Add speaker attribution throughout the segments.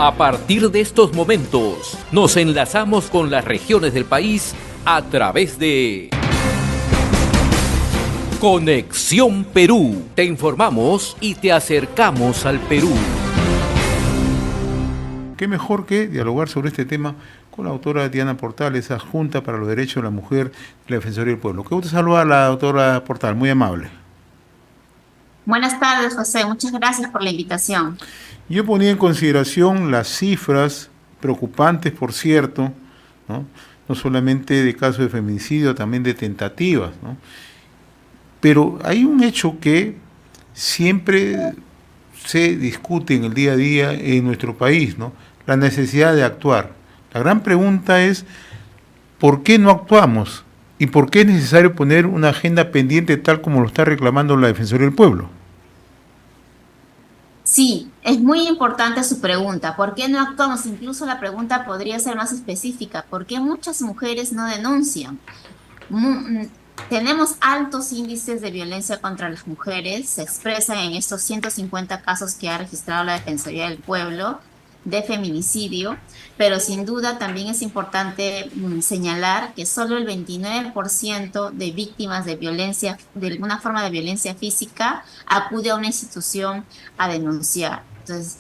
Speaker 1: A partir de estos momentos, nos enlazamos con las regiones del país a través de Conexión Perú. Te informamos y te acercamos al Perú.
Speaker 2: Qué mejor que dialogar sobre este tema con la doctora Diana Portales, adjunta para los derechos de la mujer de la Defensoría del Pueblo. Qué gusto saludar a la doctora Portal, muy amable.
Speaker 3: Buenas tardes, José. Muchas gracias por la invitación.
Speaker 2: Yo ponía en consideración las cifras preocupantes, por cierto, ¿no? No solamente de casos de feminicidio, también de tentativas, ¿no? Pero hay un hecho que siempre se discute en el día a día en nuestro país, ¿no? La necesidad de actuar. La gran pregunta es, ¿por qué no actuamos? ¿Y por qué es necesario poner una agenda pendiente tal como lo está reclamando la Defensoría del Pueblo?
Speaker 3: Sí, es muy importante su pregunta. ¿Por qué no actuamos? Incluso la pregunta podría ser más específica. ¿Por qué muchas mujeres no denuncian? Tenemos altos índices de violencia contra las mujeres, se expresan en estos 150 casos que ha registrado la Defensoría del Pueblo de feminicidio, pero sin duda también es importante señalar que solo el 29% de víctimas de violencia, de alguna forma de violencia física, acude a una institución a denunciar. Entonces,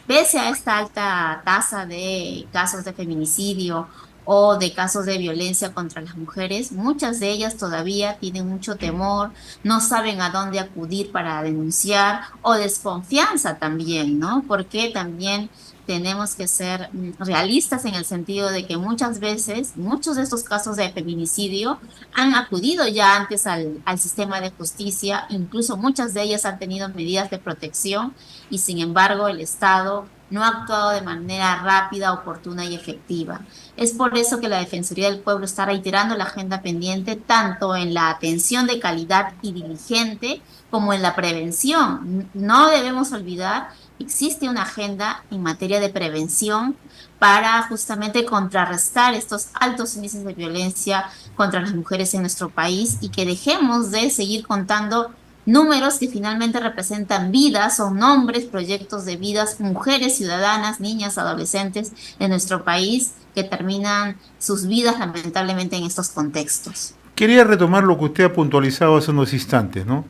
Speaker 3: pese a esta alta tasa de casos de feminicidio, o de casos de violencia contra las mujeres, muchas de ellas todavía tienen mucho temor, no saben a dónde acudir para denunciar o desconfianza también, ¿no? Porque también tenemos que ser realistas en el sentido de que muchas veces, muchos de estos casos de feminicidio han acudido ya antes al sistema de justicia, incluso muchas de ellas han tenido medidas de protección y sin embargo el Estado no ha actuado de manera rápida, oportuna y efectiva. Es por eso que la Defensoría del Pueblo está reiterando la agenda pendiente tanto en la atención de calidad y diligente como en la prevención. No debemos olvidar que existe una agenda en materia de prevención para justamente contrarrestar estos altos índices de violencia contra las mujeres en nuestro país y que dejemos de seguir contando números que finalmente representan vidas, son nombres, proyectos de vidas, mujeres ciudadanas, niñas, adolescentes de nuestro país que terminan sus vidas lamentablemente en estos contextos.
Speaker 2: Quería retomar lo que usted ha puntualizado hace unos instantes, ¿no?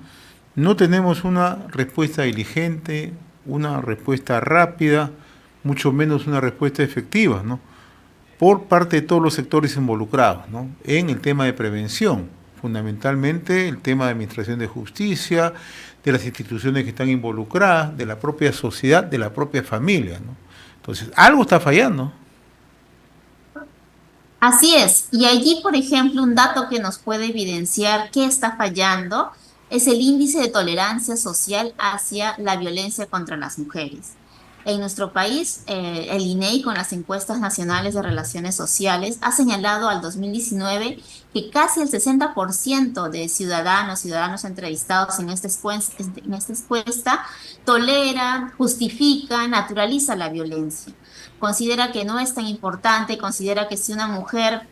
Speaker 2: No tenemos una respuesta diligente, una respuesta rápida, mucho menos una respuesta efectiva, ¿no? Por parte de todos los sectores involucrados, ¿no? En el tema de prevención, fundamentalmente el tema de administración de justicia, de las instituciones que están involucradas, de la propia sociedad, de la propia familia, ¿no? Entonces, algo está fallando.
Speaker 3: Así es, y allí, por ejemplo, un dato que nos puede evidenciar qué está fallando es el índice de tolerancia social hacia la violencia contra las mujeres. En nuestro país, el INEI, con las encuestas nacionales de relaciones sociales, ha señalado al 2019 que casi el 60% de ciudadanos entrevistados en esta encuesta toleran, justifican, naturalizan la violencia. Considera que no es tan importante, considera que si una mujer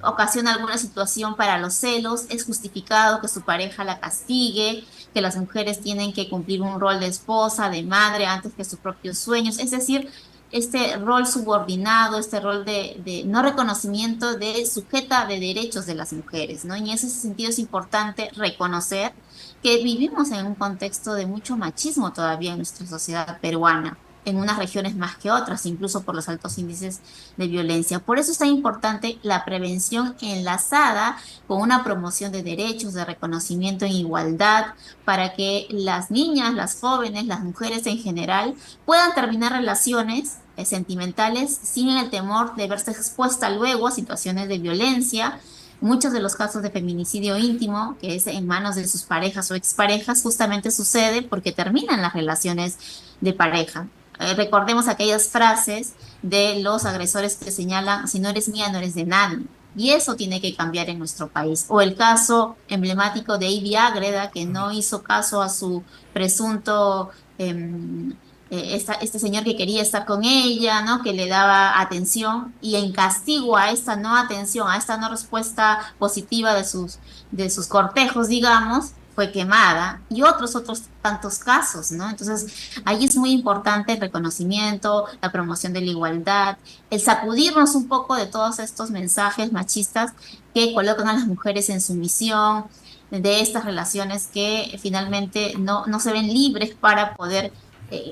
Speaker 3: ocasiona alguna situación para los celos, es justificado que su pareja la castigue, que las mujeres tienen que cumplir un rol de esposa, de madre, antes que sus propios sueños. Es decir, este rol subordinado, este rol de no reconocimiento de sujeta de derechos de las mujeres, ¿no? Y en ese sentido es importante reconocer que vivimos en un contexto de mucho machismo todavía en nuestra sociedad peruana, en unas regiones más que otras, incluso por los altos índices de violencia. Por eso es tan importante la prevención enlazada con una promoción de derechos, de reconocimiento en igualdad, para que las niñas, las jóvenes, las mujeres en general puedan terminar relaciones sentimentales sin el temor de verse expuesta luego a situaciones de violencia. Muchos de los casos de feminicidio íntimo, que es en manos de sus parejas o exparejas, justamente sucede porque terminan las relaciones de pareja. Recordemos aquellas frases de los agresores que señalan, si no eres mía, no eres de nadie. Y eso tiene que cambiar en nuestro país. O el caso emblemático de Ivy Ágreda, que no hizo caso a su presunto, este señor que quería estar con ella, ¿no? Que le daba atención y en castigo a esta no respuesta positiva de sus cortejos, digamos, fue quemada y otros tantos casos, ¿no? Entonces, ahí es muy importante el reconocimiento, la promoción de la igualdad, el sacudirnos un poco de todos estos mensajes machistas que colocan a las mujeres en sumisión, de estas relaciones que finalmente no se ven libres para poder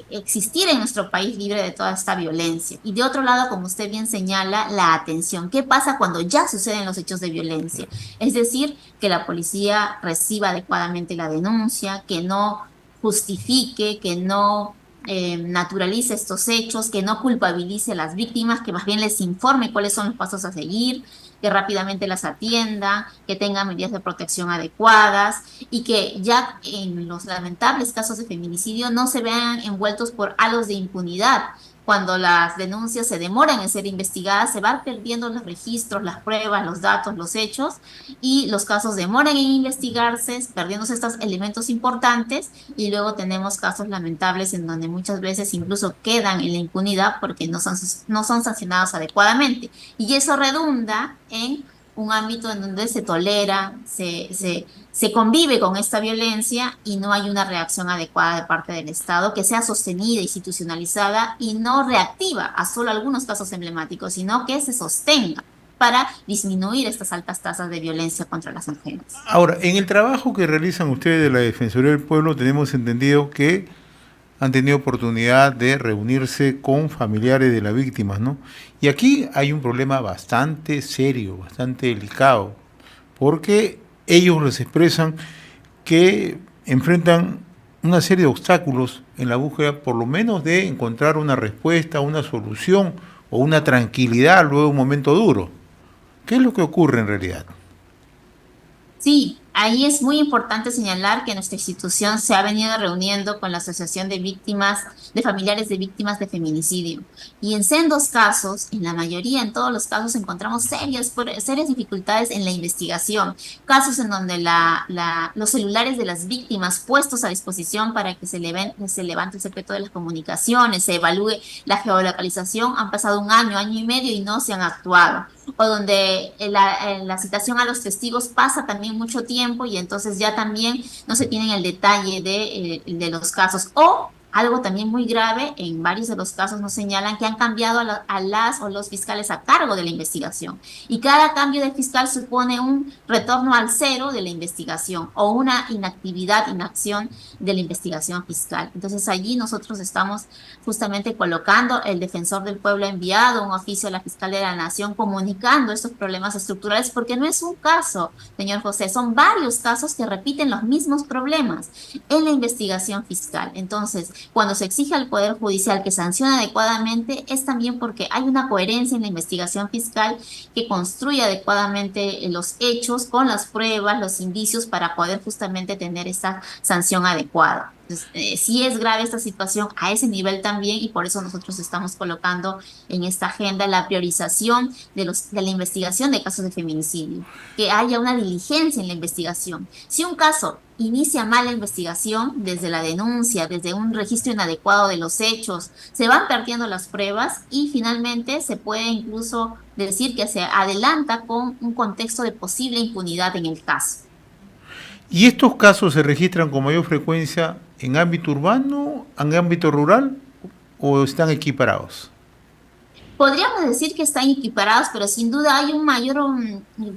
Speaker 3: existir en nuestro país libre de toda esta violencia. Y de otro lado, como usted bien señala, la atención. ¿Qué pasa cuando ya suceden los hechos de violencia? Es decir, que la policía reciba adecuadamente la denuncia, que no justifique, que no naturalice estos hechos, que no culpabilice a las víctimas, que más bien les informe cuáles son los pasos a seguir, que rápidamente las atienda, que tenga medidas de protección adecuadas y que ya en los lamentables casos de feminicidio no se vean envueltos por halos de impunidad. Cuando las denuncias se demoran en ser investigadas, se van perdiendo los registros, las pruebas, los datos, los hechos, y los casos demoran en investigarse, perdiéndose estos elementos importantes, y luego tenemos casos lamentables en donde muchas veces incluso quedan en la impunidad porque no son sancionados adecuadamente. Y eso redunda en un ámbito en donde se tolera, se convive con esta violencia y no hay una reacción adecuada de parte del Estado que sea sostenida, institucionalizada y no reactiva a solo algunos casos emblemáticos, sino que se sostenga para disminuir estas altas tasas de violencia contra las mujeres.
Speaker 2: Ahora, en el trabajo que realizan ustedes de la Defensoría del Pueblo, tenemos entendido que han tenido oportunidad de reunirse con familiares de las víctimas, ¿no? Y aquí hay un problema bastante serio, bastante delicado, porque ellos les expresan que enfrentan una serie de obstáculos en la búsqueda, por lo menos, de encontrar una respuesta, una solución o una tranquilidad luego de un momento duro. ¿Qué es lo que ocurre en realidad?
Speaker 3: Sí, ahí es muy importante señalar que nuestra institución se ha venido reuniendo con la Asociación de Víctimas, de Familiares de Víctimas de Feminicidio. Y en sendos casos, en la mayoría, en todos los casos, encontramos serias dificultades en la investigación. Casos en donde los celulares de las víctimas puestos a disposición para que se levante el secreto de las comunicaciones, se evalúe la geolocalización, han pasado un año y medio y no se han actuado, o donde la citación a los testigos pasa también mucho tiempo y entonces ya también no se tienen el detalle de los casos. O algo también muy grave, en varios de los casos nos señalan que han cambiado a las o los fiscales a cargo de la investigación. Y cada cambio de fiscal supone un retorno al cero de la investigación o una inacción de la investigación fiscal. Entonces allí nosotros estamos justamente colocando, el defensor del pueblo ha enviado un oficio a la fiscal de la Nación comunicando estos problemas estructurales, porque no es un caso, señor José, son varios casos que repiten los mismos problemas en la investigación fiscal. Entonces, cuando se exige al Poder Judicial que sancione adecuadamente, es también porque hay una coherencia en la investigación fiscal que construye adecuadamente los hechos con las pruebas, los indicios para poder justamente tener esa sanción adecuada. Entonces, sí es grave esta situación a ese nivel también, y por eso nosotros estamos colocando en esta agenda la priorización de la investigación de casos de feminicidio, que haya una diligencia en la investigación. Si un caso inicia mal la investigación, desde la denuncia, desde un registro inadecuado de los hechos, se van perdiendo las pruebas y finalmente se puede incluso decir que se adelanta con un contexto de posible impunidad en el caso.
Speaker 2: ¿Y estos casos se registran con mayor frecuencia en ámbito urbano, en ámbito rural o están equiparados?
Speaker 3: Podríamos decir que están equiparados, pero sin duda hay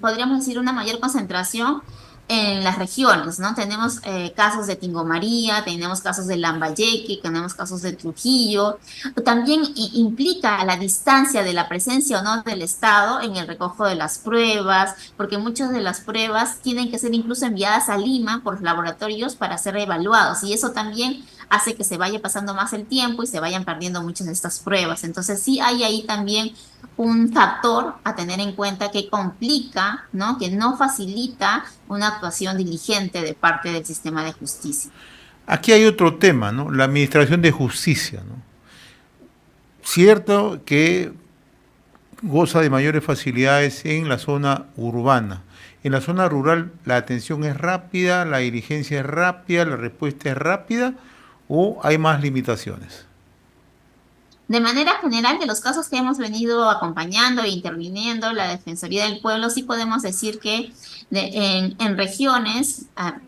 Speaker 3: podríamos decir, una mayor concentración en las regiones, ¿no? Tenemos casos de Tingo María, tenemos casos de Lambayeque, tenemos casos de Trujillo. También implica la distancia de la presencia o no del Estado en el recojo de las pruebas, porque muchas de las pruebas tienen que ser incluso enviadas a Lima por los laboratorios para ser evaluados, y eso también hace que se vaya pasando más el tiempo y se vayan perdiendo muchas de estas pruebas. Entonces sí hay ahí también un factor a tener en cuenta que complica, ¿no? Que no facilita una actuación diligente de parte del sistema de justicia.
Speaker 2: Aquí hay otro tema, ¿no? La administración de justicia, ¿no? Cierto que goza de mayores facilidades en la zona urbana. En la zona rural la atención es rápida, la diligencia es rápida, la respuesta es rápida, o hay más limitaciones.
Speaker 3: De manera general, de los casos que hemos venido acompañando e interviniendo, la Defensoría del Pueblo, sí podemos decir que en regiones,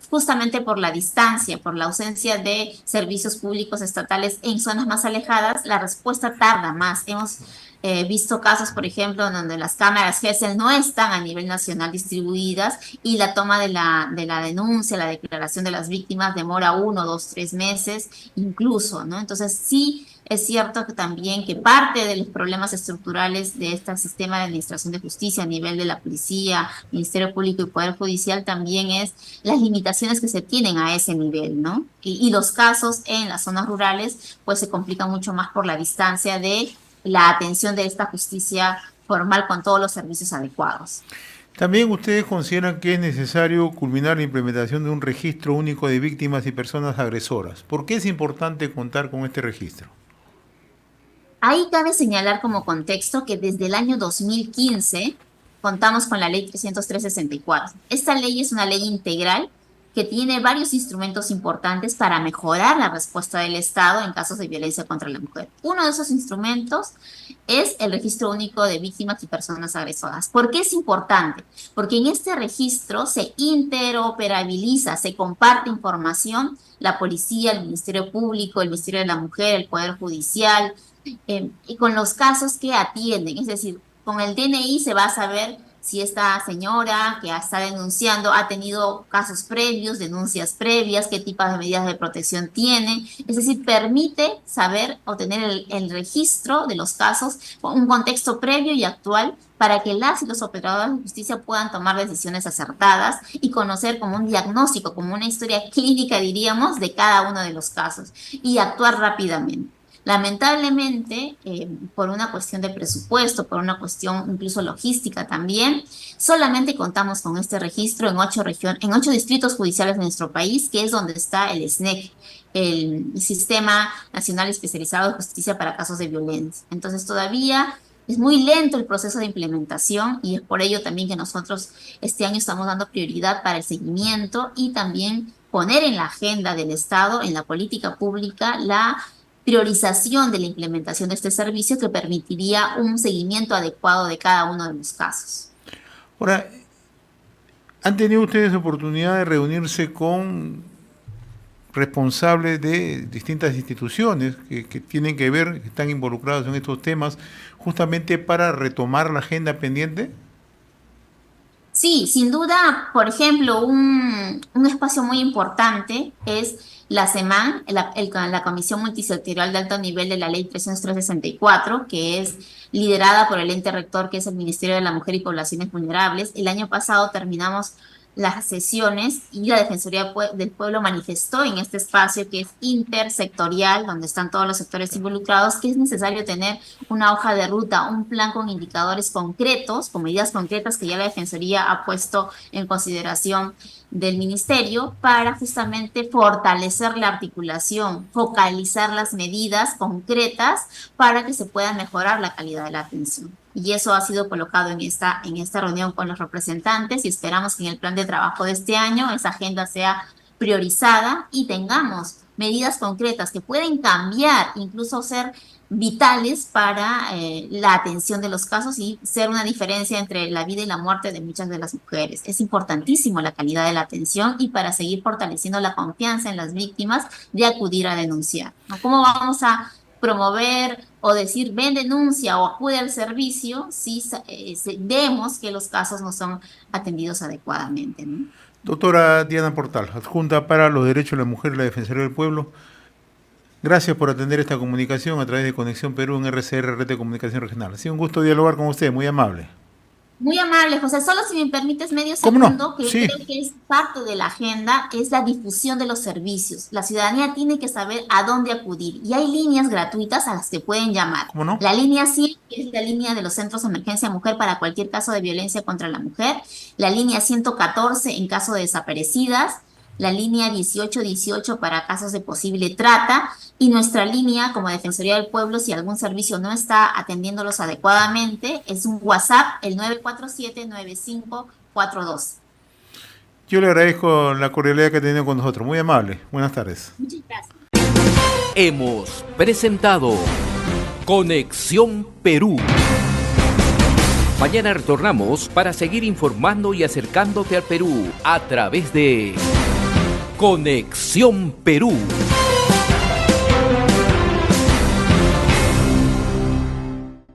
Speaker 3: justamente por la distancia, por la ausencia de servicios públicos estatales en zonas más alejadas, la respuesta tarda más. Hemos visto casos, por ejemplo, en donde las cámaras GESEL no están a nivel nacional distribuidas y la toma de la denuncia, la declaración de las víctimas demora 1, 2, 3 meses incluso, ¿no? Entonces sí es cierto que también que parte de los problemas estructurales de este sistema de administración de justicia a nivel de la policía, Ministerio Público y Poder Judicial también es las limitaciones que se tienen a ese nivel, ¿no? Y los casos en las zonas rurales pues se complican mucho más por la distancia de la atención de esta justicia formal con todos los servicios adecuados.
Speaker 2: También ustedes consideran que es necesario culminar la implementación de un registro único de víctimas y personas agresoras. ¿Por qué es importante contar con este registro?
Speaker 3: Ahí cabe señalar como contexto que desde el año 2015 contamos con la ley 303/64. Esta ley es una ley integral que tiene varios instrumentos importantes para mejorar la respuesta del Estado en casos de violencia contra la mujer. Uno de esos instrumentos es el registro único de víctimas y personas agresoras. ¿Por qué es importante? Porque en este registro se interoperabiliza, se comparte información, la policía, el Ministerio Público, el Ministerio de la Mujer, el Poder Judicial, y con los casos que atienden, es decir, con el DNI se va a saber si esta señora que está denunciando ha tenido casos previos, denuncias previas, qué tipo de medidas de protección tiene, es decir, permite saber o tener el registro de los casos, un contexto previo y actual para que las y los operadores de justicia puedan tomar decisiones acertadas y conocer como un diagnóstico, como una historia clínica, diríamos, de cada uno de los casos y actuar rápidamente. Lamentablemente, por una cuestión de presupuesto, por una cuestión incluso logística también, solamente contamos con este registro en 8 distritos judiciales de nuestro país, que es donde está el SNEC, el Sistema Nacional Especializado de Justicia para Casos de Violencia. Entonces, todavía es muy lento el proceso de implementación y es por ello también que nosotros este año estamos dando prioridad para el seguimiento y también poner en la agenda del Estado, en la política pública, la priorización de la implementación de este servicio que permitiría un seguimiento adecuado de cada uno de los casos.
Speaker 2: Ahora, ¿han tenido ustedes oportunidad de reunirse con responsables de distintas instituciones que tienen que ver, que están involucrados en estos temas, justamente para retomar la agenda pendiente?
Speaker 3: Sí, sin duda, por ejemplo, un espacio muy importante es la CEMAN, la Comisión Multisectorial de Alto Nivel de la Ley 303/64, que es liderada por el ente rector, que es el Ministerio de la Mujer y Poblaciones Vulnerables. El año pasado terminamos las sesiones y la Defensoría del Pueblo manifestó en este espacio que es intersectorial, donde están todos los sectores involucrados, que es necesario tener una hoja de ruta, un plan con indicadores concretos, con medidas concretas que ya la Defensoría ha puesto en consideración del Ministerio para justamente fortalecer la articulación, focalizar las medidas concretas para que se pueda mejorar la calidad de la atención. Y eso ha sido colocado en esta reunión con los representantes y esperamos que en el plan de trabajo de este año esa agenda sea priorizada y tengamos medidas concretas que pueden cambiar, incluso ser vitales para la atención de los casos y ser una diferencia entre la vida y la muerte de muchas de las mujeres. Es importantísimo la calidad de la atención y para seguir fortaleciendo la confianza en las víctimas de acudir a denunciar, ¿no? ¿Cómo vamos a promover o decir ven denuncia o acude al servicio si vemos que los casos no son atendidos adecuadamente, ¿no?
Speaker 2: Doctora Diana Portal, adjunta para los derechos de la mujer y la Defensoría del Pueblo, gracias por atender esta comunicación a través de Conexión Perú en RCR, Red de Comunicación Regional. Ha sido un gusto dialogar con usted, muy amable.
Speaker 3: Muy amable, José. Solo si me permites medio
Speaker 2: ¿Cómo
Speaker 3: segundo,
Speaker 2: no?
Speaker 3: que
Speaker 2: Sí.
Speaker 3: creo que es parte de la agenda, es la difusión de los servicios. La ciudadanía tiene que saber a dónde acudir y hay líneas gratuitas a las que pueden llamar.
Speaker 2: ¿Cómo no?
Speaker 3: La línea 100, que es la línea de los centros de emergencia mujer para cualquier caso de violencia contra la mujer. La línea 114 en caso de desaparecidas. La línea 1818 para casos de posible trata y nuestra línea como Defensoría del Pueblo, si algún servicio no está atendiéndolos adecuadamente, es un WhatsApp, el 947-9542.
Speaker 2: Yo le agradezco la cordialidad que ha tenido con nosotros, muy amable. Buenas tardes.
Speaker 3: Muchas gracias.
Speaker 1: Hemos presentado Conexión Perú. Mañana retornamos para seguir informando y acercándote al Perú a través de Conexión Perú.